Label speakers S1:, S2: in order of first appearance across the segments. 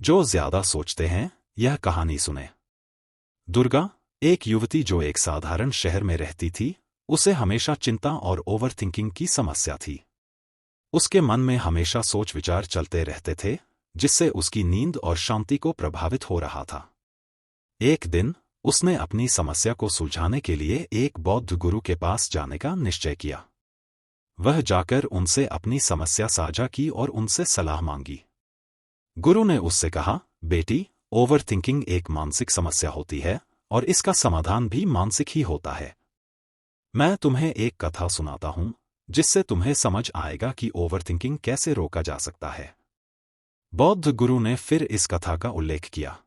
S1: जो ज्यादा सोचते हैं, यह कहानी सुने। दुर्गा, एक युवती जो एक साधारण शहर में रहती थी, उसे हमेशा चिंता और ओवरथिंकिंग की समस्या थी। उसके मन में हमेशा सोच विचार चलते रहते थे, जिससे उसकी नींद और शांति को प्रभावित हो रहा था। एक दिन उसने अपनी समस्या को सुलझाने के लिए एक बौद्ध गुरु के पास जाने का निश्चय किया। वह जाकर उनसे अपनी समस्या साझा की और उनसे सलाह मांगी। गुरु ने उससे कहा, बेटी, ओवरथिंकिंग एक मानसिक समस्या होती है और इसका समाधान भी मानसिक ही होता है। मैं तुम्हें एक कथा सुनाता हूं, जिससे तुम्हें समझ आएगा कि ओवरथिंकिंग कैसे रोका जा सकता है। बौद्ध गुरु ने फिर इस कथा का उल्लेख किया।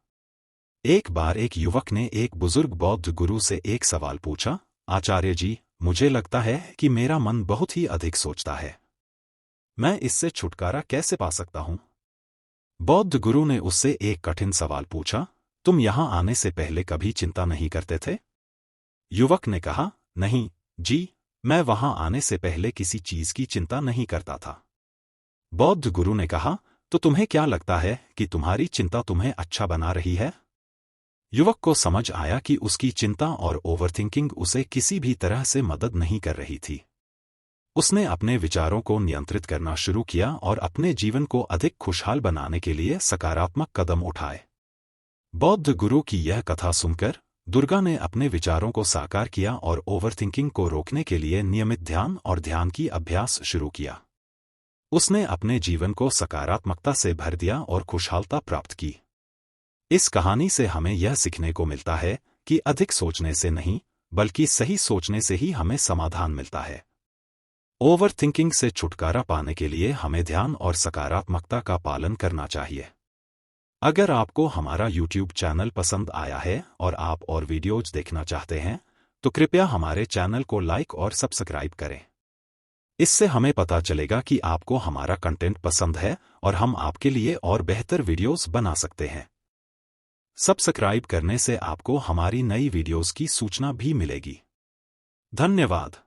S1: एक बार एक युवक ने एक बुजुर्ग बौद्ध गुरु से एक सवाल पूछा, आचार्य जी, मुझे लगता है कि मेरा मन बहुत ही अधिक सोचता है। मैं इससे छुटकारा कैसे पा सकता हूं? बौद्ध गुरु ने उससे एक कठिन सवाल पूछा, तुम यहां आने से पहले कभी चिंता नहीं करते थे? युवक ने कहा, नहीं जी, मैं वहां आने से पहले किसी चीज की चिंता नहीं करता था। बौद्ध गुरु ने कहा, तो तुम्हें क्या लगता है कि तुम्हारी चिंता तुम्हें अच्छा बना रही है? युवक को समझ आया कि उसकी चिंता और ओवरथिंकिंग उसे किसी भी तरह से मदद नहीं कर रही थी। उसने अपने विचारों को नियंत्रित करना शुरू किया और अपने जीवन को अधिक खुशहाल बनाने के लिए सकारात्मक कदम उठाए। बौद्ध गुरु की यह कथा सुनकर दुर्गा ने अपने विचारों को साकार किया और ओवरथिंकिंग को रोकने के लिए नियमित ध्यान और ध्यान की अभ्यास शुरू किया। उसने अपने जीवन को सकारात्मकता से भर दिया और खुशहालता प्राप्त की। इस कहानी से हमें यह सीखने को मिलता है कि अधिक सोचने से नहीं, बल्कि सही सोचने से ही हमें समाधान मिलता है। ओवरथिंकिंग से छुटकारा पाने के लिए हमें ध्यान और सकारात्मकता का पालन करना चाहिए। अगर आपको हमारा YouTube चैनल पसंद आया है और आप और वीडियोज देखना चाहते हैं, तो कृपया हमारे चैनल को लाइक और सब्सक्राइब करें। इससे हमें पता चलेगा कि आपको हमारा कंटेंट पसंद है और हम आपके लिए और बेहतर वीडियोस बना सकते हैं। सब्सक्राइब करने से आपको हमारी नई वीडियोस की सूचना भी मिलेगी। धन्यवाद।